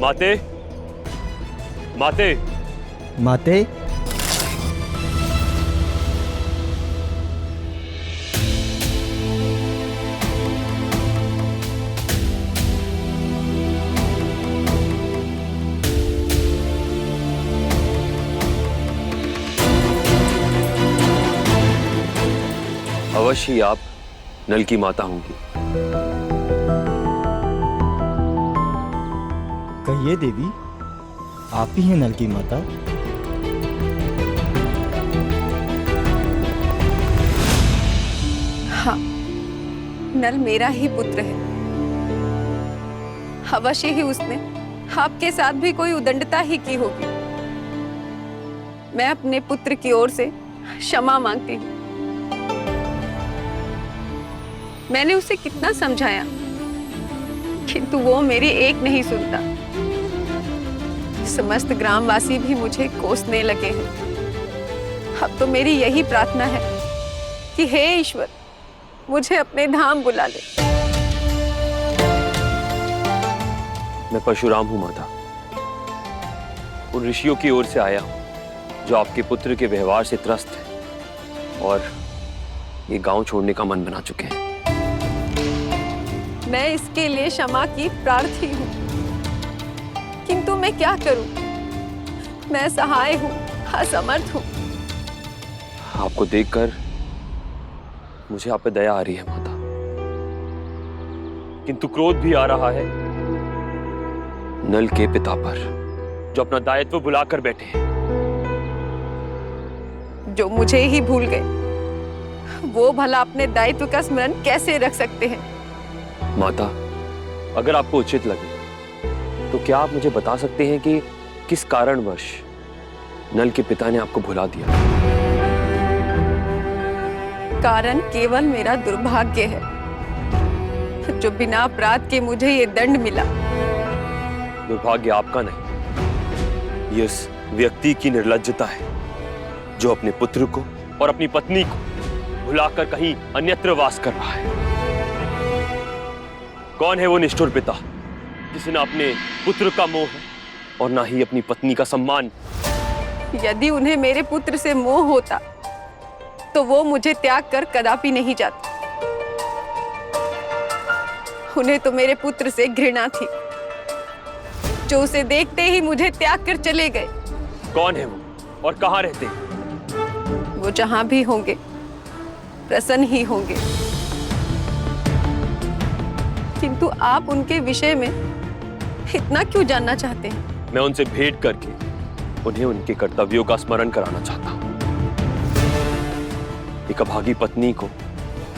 माते, माते, माते। अवश्य ही आप नल की माता होंगी। कहिए देवी, आप ही हैं नल की माता? हाँ, नल मेरा ही पुत्र है। अवश्य ही उसने आपके साथ भी कोई उदंडता ही की होगी। मैं अपने पुत्र की ओर से क्षमा मांगती हूँ। मैंने उसे कितना समझाया, किंतु वो मेरी एक नहीं सुनता। समस्त ग्रामवासी भी मुझे कोसने लगे हैं। अब तो मेरी यही प्रार्थना है कि हे ईश्वर, मुझे अपने धाम बुला ले। मैं परशुराम हूं माता। उन ऋषियों की ओर से आया हूं जो आपके पुत्र के व्यवहार से त्रस्त है और ये गांव छोड़ने का मन बना चुके हैं। मैं इसके लिए क्षमा की प्रार्थी हूँ, किंतु मैं क्या करूं? मैं असहाय हूँ, असमर्थ हूँ। आपको देखकर मुझे आप पे दया आ रही है माता, किंतु क्रोध भी आ रहा है नल के पिता पर, जो अपना दायित्व भुलाकर बैठे हैं। जो मुझे ही भूल गए, वो भला अपने दायित्व का स्मरण कैसे रख सकते हैं? माता, अगर आपको उचित लगे तो क्या आप मुझे बता सकते हैं कि किस कारणवश नल के पिता ने आपको भुला दिया? कारण केवल मेरा दुर्भाग्य है, जो बिना अपराध के मुझे ये दंड मिला। दुर्भाग्य आपका नहीं, ये उस व्यक्ति की निर्लज्जता है जो अपने पुत्र को और अपनी पत्नी को भुलाकर कहीं अन्यत्र वास कर रहा है। कौन है वो निष्ठुर पिता जिसे ना अपने पुत्र का मोह है और ना ही अपनी पत्नी का सम्मान? यदि उन्हें मेरे पुत्र से मोह होता तो वो मुझे त्याग कर कदापि नहीं जाते। उन्हें तो मेरे पुत्र से घृणा थी, जो उसे देखते ही मुझे त्याग कर चले गए। कौन है वो और कहाँ रहते हैं? वो जहां भी होंगे प्रसन्न ही होंगे, किंतु आप उनके विषय में इतना क्यों जानना चाहते हैं? मैं उनसे भेंट करके उन्हें उनके कर्तव्यों का स्मरण कराना चाहता हूं। एक अभागी पत्नी को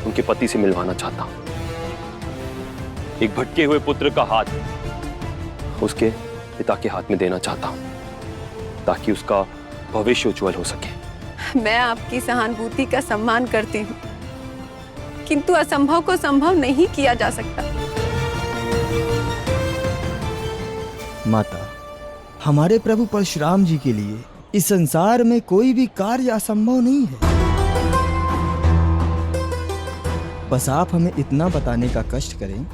उनके पति से मिलवाना चाहता हूं। एक भटके हुए पुत्र का हाथ उसके पिता के हाथ में देना चाहता हूं, ताकि उसका भविष्य उज्जवल हो सके। मैं आपकी सहानुभूति का सम्मान करती हूँ, किंतु असंभव को संभव नहीं किया जा सकता। माता, हमारे प्रभु परशुराम जी के लिए इस संसार में कोई भी कार्य असंभव नहीं है। बस आप हमें इतना बताने का कष्ट करें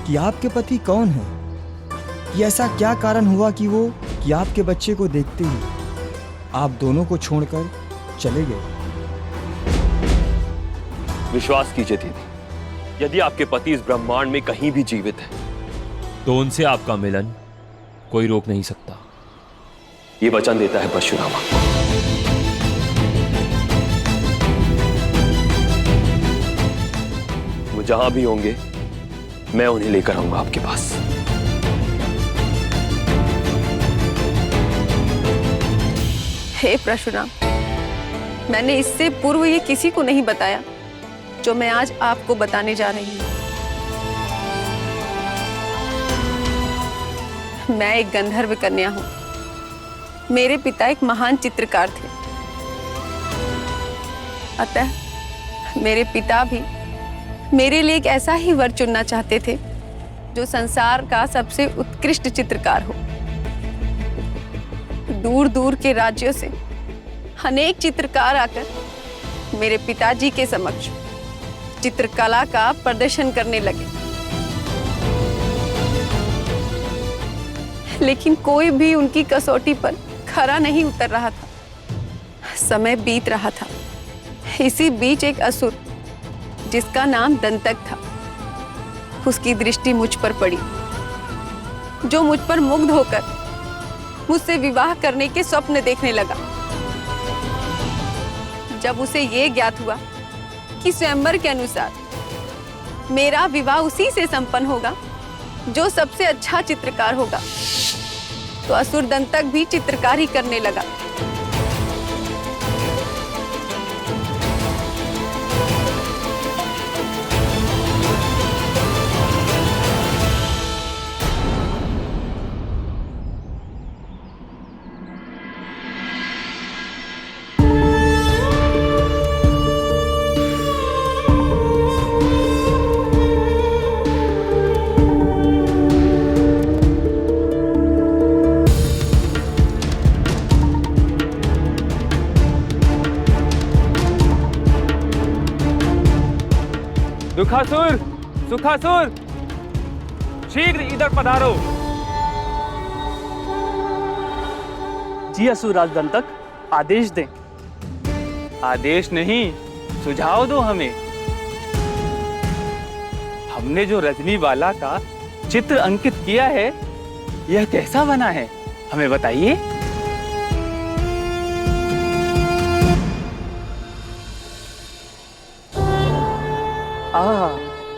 कि आपके पति कौन हैं, कि ऐसा क्या कारण हुआ कि आपके बच्चे को देखते ही आप दोनों को छोड़कर चले गए। विश्वास कीजिए दीदी, यदि आपके पति इस ब्रह्मांड में कहीं भी जीवित है तो उनसे आपका मिलन कोई रोक नहीं सकता। ये वचन देता है परशुरामा। वो जहां भी होंगे मैं उन्हें लेकर आऊंगा आपके पास। हे परशुराम, मैंने इससे पूर्व ये किसी को नहीं बताया जो मैं आज आपको बताने जा रही हूँ। मैं एक गंधर्व कन्या हूँ। मेरे पिता एक महान चित्रकार थे, अतः मेरे पिता भी मेरे लिए एक ऐसा ही वर चुनना चाहते थे जो संसार का सबसे उत्कृष्ट चित्रकार हो। दूर दूर के राज्यों से अनेक चित्रकार आकर मेरे पिताजी के समक्ष चित्रकला का प्रदर्शन करने लगे। लेकिन कोई भी उनकी कसौटी पर खरा नहीं उतर रहा था। समय बीत रहा था। इसी बीच एक असुर जिसका नाम दंतक था, उसकी दृष्टि मुझ पर पड़ी, जो मुझ पर मुग्ध होकर मुझसे विवाह करने के स्वप्न देखने लगा। जब उसे ये ज्ञात हुआ कि स्वयंवर के अनुसार मेरा विवाह उसी से संपन्न होगा जो सबसे अच्छा चित्रकार होगा, तो असुर दंतक भी चित्रकारी करने लगा। सुखासुर, सुखासुर, शीघ्र इधर पधारो। जी असुरराज दंतक, आदेश दें। आदेश नहीं, सुझाव दो हमें। हमने जो रजनीवाला का चित्र अंकित किया है, यह कैसा बना है, हमें बताइए।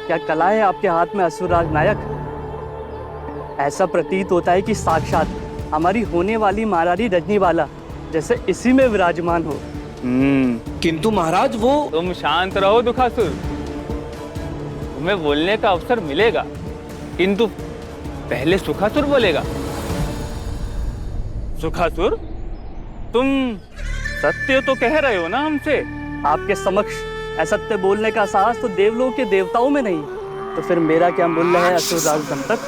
क्या कला है आपके हाथ में असुरराज नायक। ऐसा प्रतीत होता है कि साक्षात हमारी होने वाली महारानी रजनीवाला जैसे इसी में विराजमान हो। किंतु महाराज वो तुम शांत रहो दुखासुर, तुम्हें बोलने का अवसर मिलेगा, किंतु पहले सुखासुर बोलेगा। सुखासुर, तुम सत्य तो कह रहे हो ना हमसे? आपके समक्ष असत्य बोलने का साहस तो देवलोक के देवताओं में नहीं, तो फिर मेरा क्या मूल्य है असुरराज दंतक।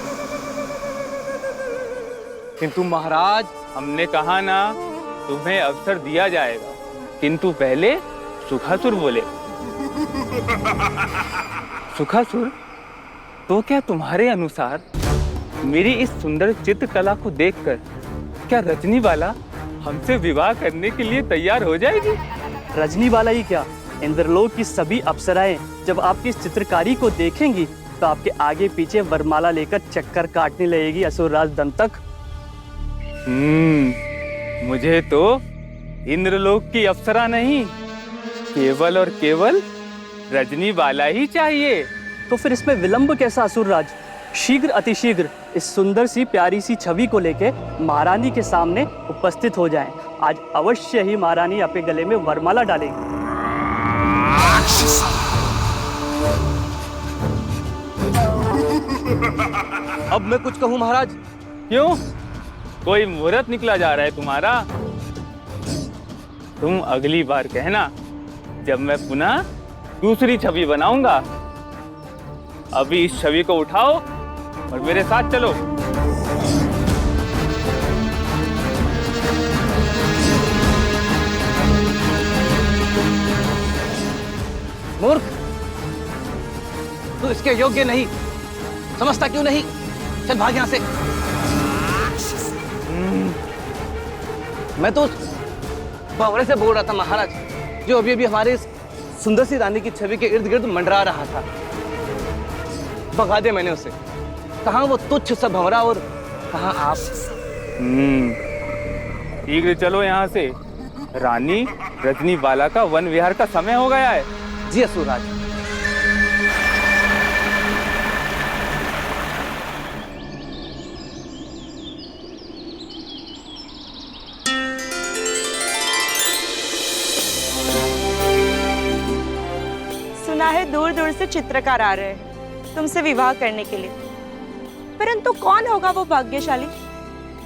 किंतु महाराज, हमने कहा ना तुम्हें अवसर दिया जाएगा, किंतु पहले सुखासुर बोले। सुखासुर, तो क्या तुम्हारे अनुसार मेरी इस सुंदर चित्रकला को देखकर क्या रजनीवाला हमसे विवाह करने के लिए तैयार हो जाएगी? रजनीवाला ही क्या, इंद्रलोक की सभी अप्सराएं जब आपकी इस चित्रकारी को देखेंगी तो आपके आगे पीछे वरमाला लेकर चक्कर काटने लगेगी असुरराज दंतक। मुझे तो इंद्रलोक की अप्सरा नहीं, केवल और केवल रजनीवाला ही चाहिए। तो फिर इसमें विलंब कैसा असुरराज? शीघ्र अतिशीघ्र इस सुंदर सी प्यारी सी छवि को लेके महारानी के सामने उपस्थित हो जाएं। आज अवश्य ही महारानी आपके गले में वरमाला डालेगी। अब मैं कुछ कहूँ महाराज? क्यों? कोई मुहूर्त निकला जा रहा है तुम्हारा? तुम अगली बार कहना, जब मैं पुनः दूसरी छवि बनाऊंगा। अभी इस छवि को उठाओ और मेरे साथ चलो। मूर्ख, तू इसके योग्य नहीं, समझता क्यों नहीं? चल भाग यहां से। मैं तो बावड़े से बोल रहा था महाराज, जो अभी अभी हमारे इस सुंदर सी रानी की छवि के इर्द गिर्द मंडरा रहा था। भगा दे मैंने उसे। कहाँ वो तुच्छ सा भंवरा और कहाँ आप। शीघ्र चलो यहाँ से, रानी रजनीवाला का वन विहार का समय हो गया है। जी असुरराज। सुना है दूर दूर से चित्रकार आ रहे हैं तुमसे विवाह करने के लिए, परंतु कौन होगा वो भाग्यशाली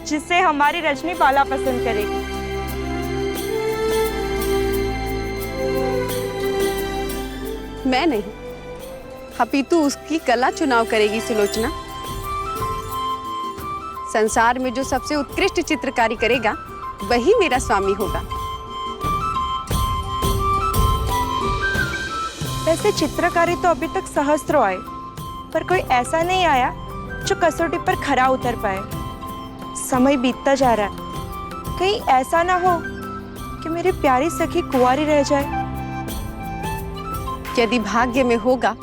जिसे हमारी रजनीवाला पसंद करेगी? मैं नहीं, अपितु उसकी कला चुनाव करेगी सुलोचना। संसार में जो सबसे उत्कृष्ट चित्रकारी करेगा वही मेरा स्वामी होगा। वैसे चित्रकारी तो अभी तक सहस्त्रों आए, पर कोई ऐसा नहीं आया जो कसौटी पर खरा उतर पाए। समय बीतता जा रहा है, कहीं ऐसा ना हो कि मेरी प्यारी सखी कुंवारी रह जाए। यदि भाग्य में होगा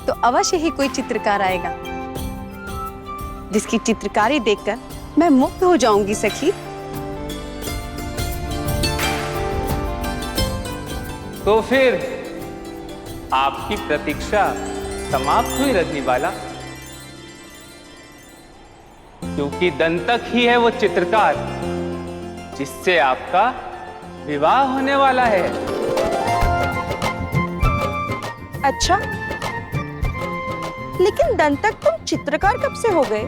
तो अवश्य ही कोई चित्रकार आएगा जिसकी चित्रकारी देखकर मैं मुग्ध हो जाऊंगी सखी। तो फिर आपकी प्रतीक्षा समाप्त हुई रजनीबाला, क्योंकि दंतक ही है वो चित्रकार जिससे आपका विवाह होने वाला है। अच्छा, लेकिन दंतक तुम चित्रकार कब से हो गए?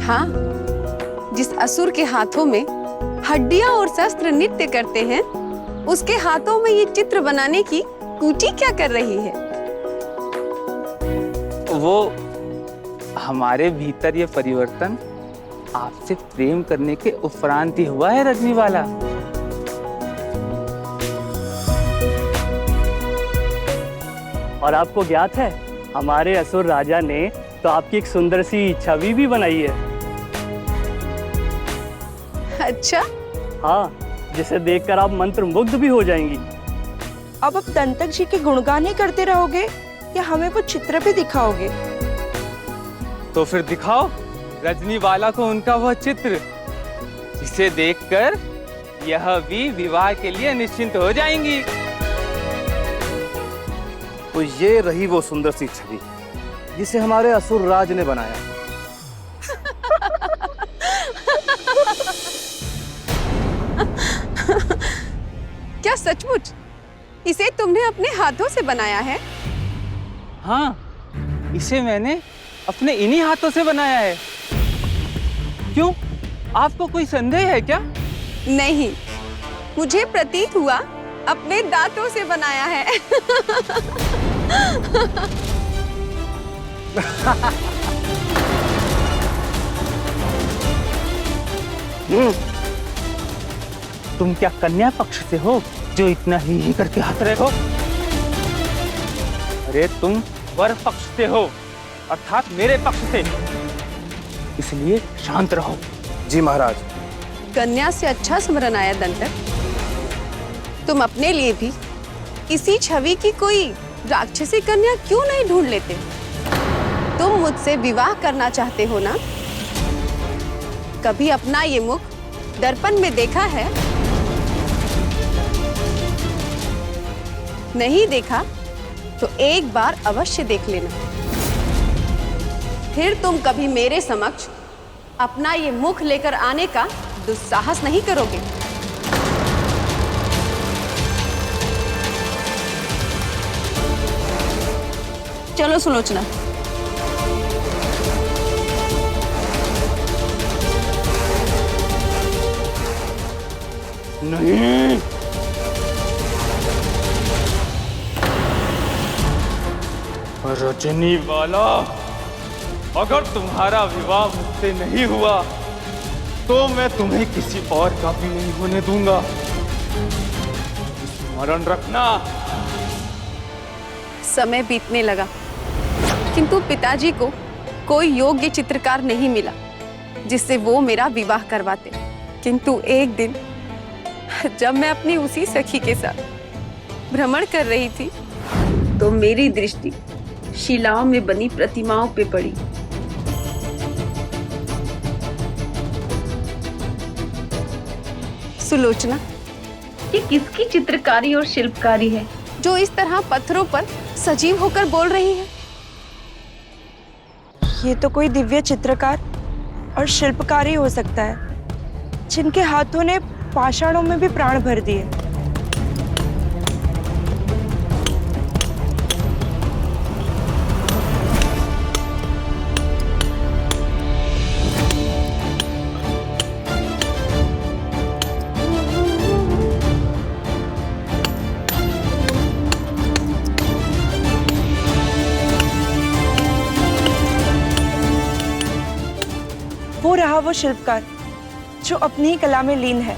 हाँ, जिस असुर के हाथों में हड्डियां और शस्त्र नृत्य करते हैं, उसके हाथों में ये चित्र बनाने की कूटी क्या कर रही है? वो हमारे भीतर ये परिवर्तन आपसे प्रेम करने के उपरांत ही हुआ है रजनीबाला। और आपको ज्ञात है, हमारे असुर राजा ने तो आपकी एक सुंदर सी छवि भी बनाई है। अच्छा, हाँ, जिसे देखकर आप मंत्रमुग्ध भी हो जाएंगी। अब आप दंतक जी के गुणगान ही करते रहोगे या हमें वो चित्र भी दिखाओगे? तो फिर दिखाओ रजनीबाला को उनका वह चित्र, जिसे देखकर यह भी विवाह के लिए निश्चिंत हो जाएंगी। तो ये रही वो सुंदर सी छवि जिसे हमारे असुर राज ने बनाया। क्या सचमुच इसे तुमने अपने हाथों से बनाया है? हाँ, इसे मैंने अपने इन्हीं हाथों से बनाया है। क्यों, आपको कोई संदेह है क्या? नहीं, मुझे प्रतीत हुआ अपने दांतों से बनाया है। तुम क्या कन्या पक्ष से हो जो इतना ही करके हंस रहे हो? अरे तुम वर पक्ष से हो, अर्थात मेरे पक्ष से, इसलिए शांत रहो। जी महाराज। कन्या से अच्छा स्मरण आया दंतक, तुम अपने लिए भी इसी छवि की कोई राक्षसी कन्या क्यों नहीं ढूंढ लेते? तुम मुझसे विवाह करना चाहते हो ना? कभी अपना ये मुख दर्पण में देखा है? नहीं देखा तो एक बार अवश्य देख लेना, फिर तुम कभी मेरे समक्ष अपना ये मुख लेकर आने का दुस्साहस नहीं करोगे। चलो सुलोचना। नहीं, रजनीबाला, अगर तुम्हारा विवाह मुझसे नहीं हुआ तो मैं तुम्हें किसी और का भी नहीं होने दूंगा। स्मरण रखना। समय बीतने लगा, किंतु पिताजी को कोई योग्य चित्रकार नहीं मिला जिससे वो मेरा विवाह करवाते। किंतु एक दिन जब मैं अपनी उसी सखी के साथ भ्रमण कर रही थी तो मेरी दृष्टि शिलाओं में बनी प्रतिमाओं पे पड़ी। सुलोचना, ये किसकी चित्रकारी और शिल्पकारी है जो इस तरह पत्थरों पर सजीव होकर बोल रही है? ये तो कोई दिव्य चित्रकार और शिल्पकारी हो सकता है जिनके हाथों ने पाषाणों में भी प्राण भर दिए। वो शिल्पकार जो अपनी ही कला में लीन है।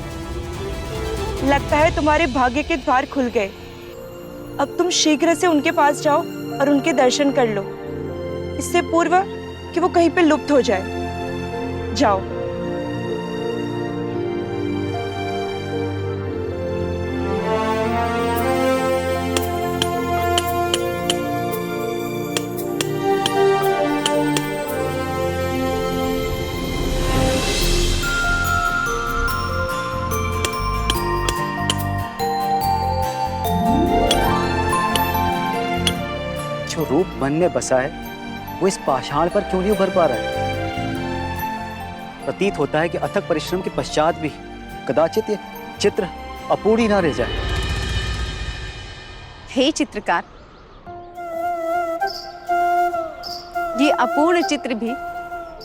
लगता है तुम्हारे भाग्य के द्वार खुल गए। अब तुम शीघ्र से उनके पास जाओ और उनके दर्शन कर लो, इससे पूर्व कि वो कहीं पे लुप्त हो जाए। जाओ। जो रूप मन में बसा है वो इस पाषाण पर क्यों नहीं उभर पा रहा है? प्रतीत होता है कि अथक परिश्रम के पश्चात भी कदाचित ये चित्र अपूर्ण ही ना रह जाए। हे चित्रकार, ये अपूर्ण चित्र भी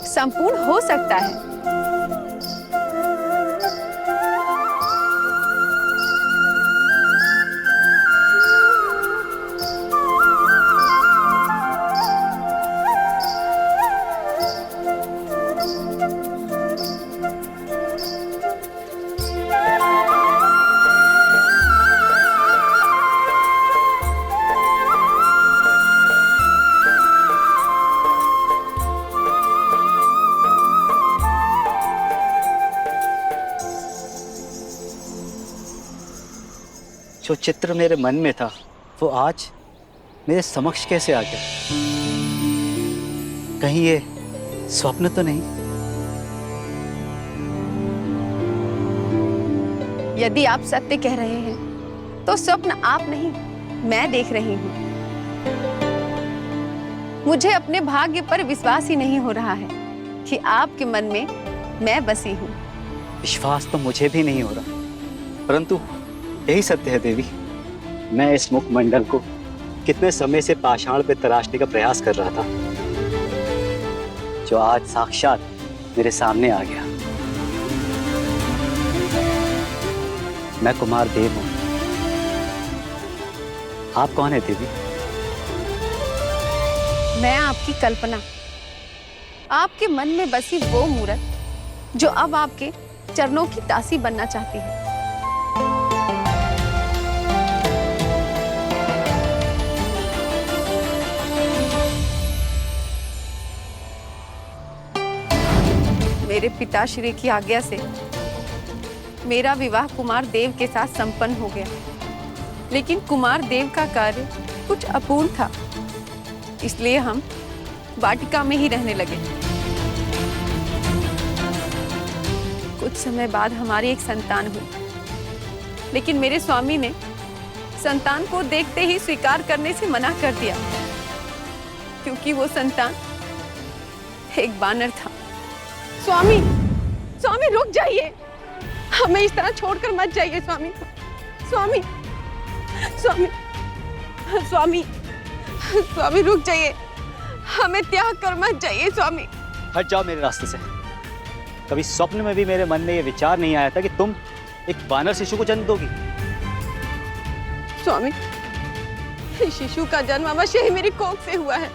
संपूर्ण हो सकता है। जो चित्र मेरे मन में था वो आज मेरे समक्ष कैसे आ गया? कहीं ये स्वप्न तो नहीं? यदि आप सत्य कह रहे हैं तो स्वप्न आप नहीं, मैं देख रही हूँ। मुझे अपने भाग्य पर विश्वास ही नहीं हो रहा है कि आपके मन में मैं बसी हूँ। विश्वास तो मुझे भी नहीं हो रहा, परंतु यही सत्य है देवी। मैं इस मुखमंडल को कितने समय से पाषाण पे तराशने का प्रयास कर रहा था, जो आज साक्षात मेरे सामने आ गया। मैं कुमार देव हूं। आप कौन है देवी? मैं आपकी कल्पना, आपके मन में बसी वो मूरत जो अब आपके चरणों की दासी बनना चाहती है। मेरे पिताश्री की आज्ञा से मेरा विवाह कुमार देव के साथ संपन्न हो गया, लेकिन कुमार देव का कार्य कुछ अपूर्ण था, इसलिए हम वाटिका में ही रहने लगे। कुछ समय बाद हमारी एक संतान हुई, लेकिन मेरे स्वामी ने संतान को देखते ही स्वीकार करने से मना कर दिया, क्योंकि वो संतान एक बानर था। स्वामी, स्वामी रुक जाइए, हमें इस तरह छोड़कर मत जाइए स्वामी। स्वामी, स्वामी, स्वामी, स्वामी रुक जाइए, हमें त्याग कर मत जाइए स्वामी। हट जाओ मेरे रास्ते से। कभी स्वप्न में भी मेरे मन में ये विचार नहीं आया था कि तुम एक वानर शिशु को जन्म दोगी। स्वामी, शिशु का जन्म अवश्य ही मेरी कोख से हुआ है,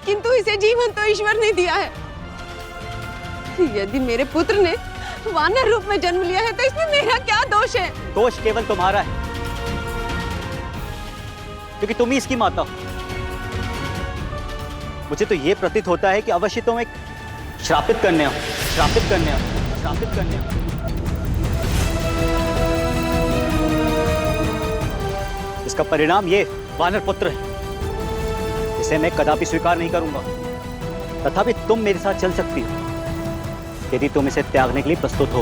किंतु इसे जीवन तो ईश्वर ने दिया है। यदि मेरे पुत्र ने वानर रूप में जन्म लिया है तो इसमें मेरा क्या दोष है? दोष केवल तुम्हारा है, क्योंकि तुम ही इसकी माता हो। मुझे तो ये प्रतीत होता है कि अवश्य तुम एक श्रापित कन्या हो, श्रापित कन्या हो, श्रापित कन्या हो। इसका परिणाम ये वानर पुत्र है, इसे मैं कदापि स्वीकार नहीं करूंगा। तथापि तुम मेरे साथ चल सकती हो यदि तुम इसे त्यागने के लिए प्रस्तुत हो।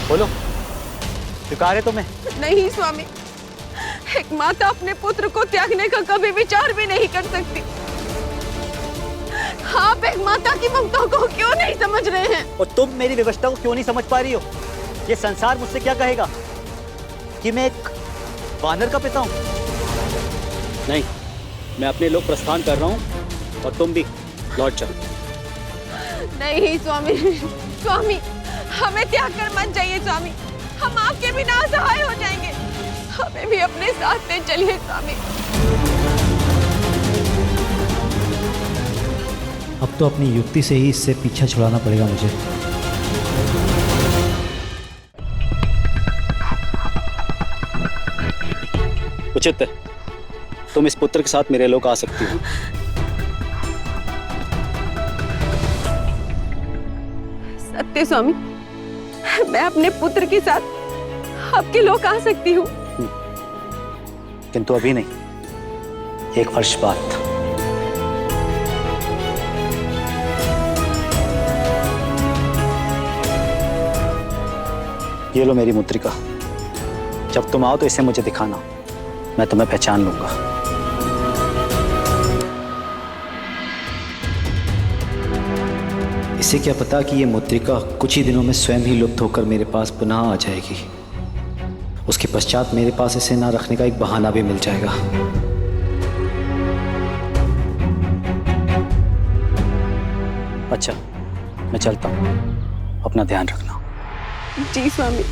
बोलो, स्वीकार है तुम्हें? नहीं स्वामी, एक माता अपने पुत्र को त्यागने का कभी विचार भी नहीं कर सकती। आप एक माता की ममता को क्यों नहीं समझ रहे हैं? और तुम मेरी व्यवस्था को क्यों नहीं समझ पा रही हो? ये संसार मुझसे क्या कहेगा कि मैं एक वानर का पिता हूं? नहीं, मैं अपने लोग प्रस्थान कर रहा हूं और तुम भी लौट जाओ। नहीं स्वामी, स्वामी हमें त्याग कर मत जाइए स्वामी, हम आपके बिना असहाय हो जाएंगे। हमें भी अपने साथ ले चलिए स्वामी। अब तो अपनी युक्ति से ही इससे पीछा छुड़ाना पड़ेगा मुझे। उचित है, तुम इस पुत्र के साथ मेरे लोग आ सकती हो। सत्य स्वामी, मैं अपने पुत्र के साथ आपके लोग आ सकती हूँ, किंतु अभी नहीं, 1 वर्ष बाद। ये लो मेरी मुद्रिका, जब तुम आओ तो इसे मुझे दिखाना, मैं तुम्हें पहचान लूंगा। इसे क्या पता कि ये मुद्रिका कुछ ही दिनों में स्वयं ही लुप्त होकर मेरे पास पुनः आ जाएगी। उसके पश्चात मेरे पास इसे ना रखने का एक बहाना भी मिल जाएगा। अच्छा, मैं चलता हूँ, अपना ध्यान रखना। जी स्वामी,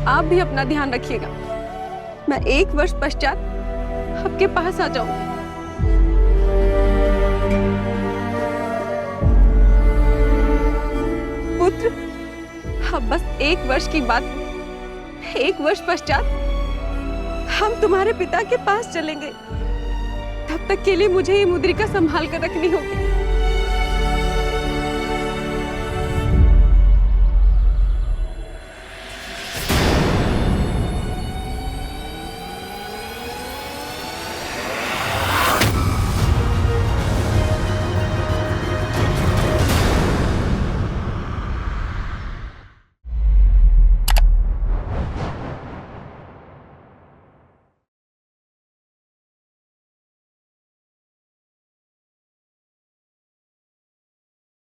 आप भी अपना ध्यान रखिएगा। मैं 1 वर्ष पश्चात आपके पास आ जाऊंगी। पुत्र, अब बस 1 वर्ष की बात है। 1 वर्ष पश्चात हम तुम्हारे पिता के पास चलेंगे। तब तक के लिए मुझे ये मुद्रिका संभाल कर रखनी होगी।